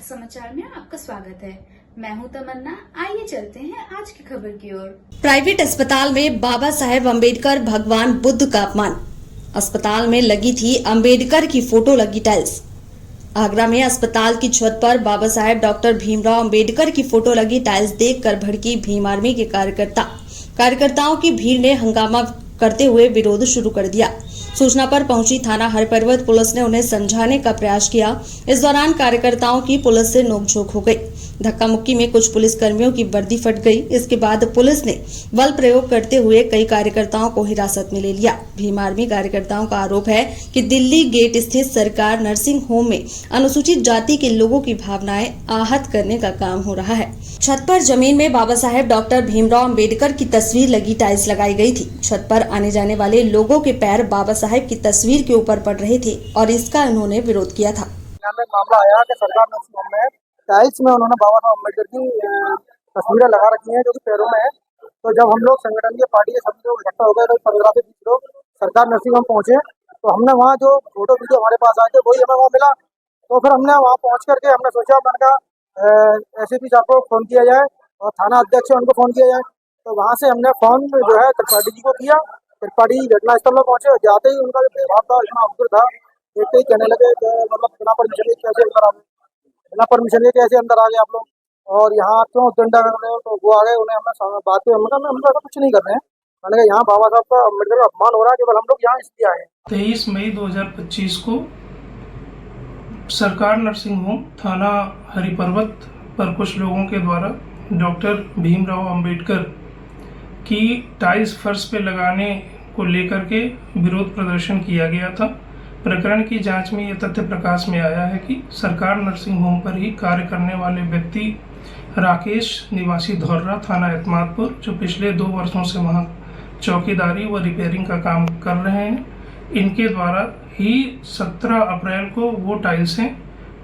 समाचार में आपका स्वागत है। मैं हूं तमन्ना। आइए चलते हैं आज की खबर की ओर। प्राइवेट अस्पताल में बाबा साहेब अम्बेडकर भगवान बुद्ध का अपमान। अस्पताल में लगी थी अम्बेडकर की फोटो लगी टाइल्स। आगरा में अस्पताल की छत पर बाबा साहेब डॉक्टर भीमराव अम्बेडकर की फोटो लगी टाइल्स देखकर भड़की भीम आर्मी के कार्यकर्ताओं की भीड़ ने हंगामा करते हुए विरोध शुरू कर दिया। सूचना पर पहुंची थाना हरिपर्वत पुलिस ने उन्हें समझाने का प्रयास किया। इस दौरान कार्यकर्ताओं की पुलिस से नोकझोंक हो गई। धक्का मुक्की में कुछ पुलिसकर्मियों की वर्दी फट गई। इसके बाद पुलिस ने बल प्रयोग करते हुए कई कार्यकर्ताओं को हिरासत में ले लिया। भीम आर्मी कार्यकर्ताओं का आरोप है कि दिल्ली गेट स्थित सरकार नर्सिंग होम में अनुसूचित जाति के लोगों की भावनाएं आहत करने का काम हो रहा है। छत पर जमीन में बाबा साहेब डॉक्टर भीमराव अम्बेडकर की तस्वीर लगी टाइल्स लगाई गई थी। छत पर आने जाने वाले लोगों के पैर बाबा साहेब की तस्वीर के ऊपर पड़ रहे थे और इसका उन्होंने विरोध किया था। मामला आया कि सरकार नर्सिंग होम में टाइल्स में उन्होंने बाबा साहब अम्बेडकर की तस्वीरें लगा रखी हैं जो कि पैरों में है। तो जब हम लोग संगठन की पार्टी के सभी लोग इकट्ठा हो गए, 15 से 20 लोग सरकार नर्सिंग होम पहुंचे, तो हमने वहाँ जो फोटो वीडियो हमारे पास आए थे वही हमें वहाँ मिला। तो फिर हमने वहाँ पहुँच करके हमने सोचा, मैंने कहा SCP साहब को फ़ोन किया जाए और थाना अध्यक्ष उनको फ़ोन किया जाए। तो वहाँ से हमने फ़ोन जो है त्रिपाठी जी को किया। त्रिपाठी घटनास्थल में पहुँचे, जाते ही उनका जो व्यवहार था इतना अवसर था, देखते ही कहने लगे मतलब बिना परमिशन के कैसे अंदर आ गए, बिना परमिशन के कैसे अंदर आ गए आप लोग, और यहाँ क्यों दंडा कर रहे हो। तो वो आ गए, उन्हें हमने बात पे हम लोग कुछ नहीं कर रहे हैं। मैंने कहा यहाँ बाबा साहब का अम्बेडकर का अपमान हो रहा है, केवल हम लोग यहाँ इसलिए आए हैं। 23 मई 2025 को सरकार नर्सिंग होम थाना हरिपर्वत पर कुछ लोगों के द्वारा डॉक्टर भीमराव अम्बेडकर की टाइल्स फर्श पे लगाने को लेकर के विरोध प्रदर्शन किया गया था। प्रकरण की जांच में यह तथ्य प्रकाश में आया है कि सरकार नर्सिंग होम पर ही कार्य करने वाले व्यक्ति राकेश निवासी धौर्रा थाना एतमादपुर, जो पिछले 2 वर्षों से वहां चौकीदारी व रिपेयरिंग का काम कर रहे हैं, इनके द्वारा ही 17 अप्रैल को वो टाइल्सें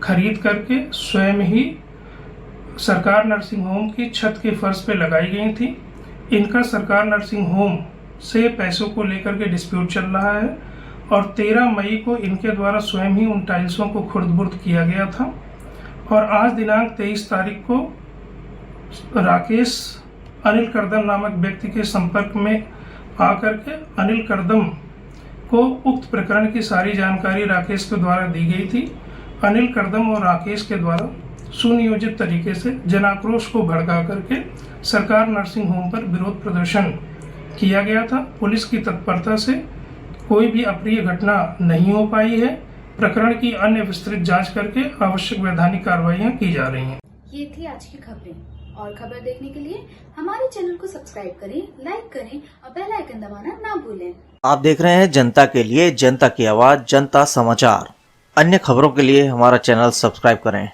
खरीद करके स्वयं ही सरकार नर्सिंग होम की छत के फर्श पे लगाई गई थी। इनका सरकार नर्सिंग होम से पैसों को लेकर के डिस्प्यूट चल रहा है और 13 मई को इनके द्वारा स्वयं ही उन टाइल्सों को खुर्द-बुर्द किया गया था। और आज दिनांक 23 तारीख को राकेश अनिल करदम नामक व्यक्ति के संपर्क में आकर के अनिल करदम को उक्त प्रकरण की सारी जानकारी राकेश के द्वारा दी गई थी। अनिल करदम और राकेश के द्वारा सुनियोजित तरीके से जनाक्रोश को भड़का करके सरकार नर्सिंग होम पर विरोध प्रदर्शन किया गया था। पुलिस की तत्परता से कोई भी अप्रिय घटना नहीं हो पाई है। प्रकरण की अन्य विस्तृत जांच करके आवश्यक वैधानिक कार्रवाइयां की जा रही हैं। ये थी आज की खबरें। और खबर देखने के लिए हमारे चैनल को सब्सक्राइब करें, लाइक करें और बेल आइकन दबाना ना भूलें। आप देख रहे हैं जनता के लिए जनता की आवाज जनता समाचार। अन्य खबरों के लिए हमारा चैनल सब्सक्राइब करें।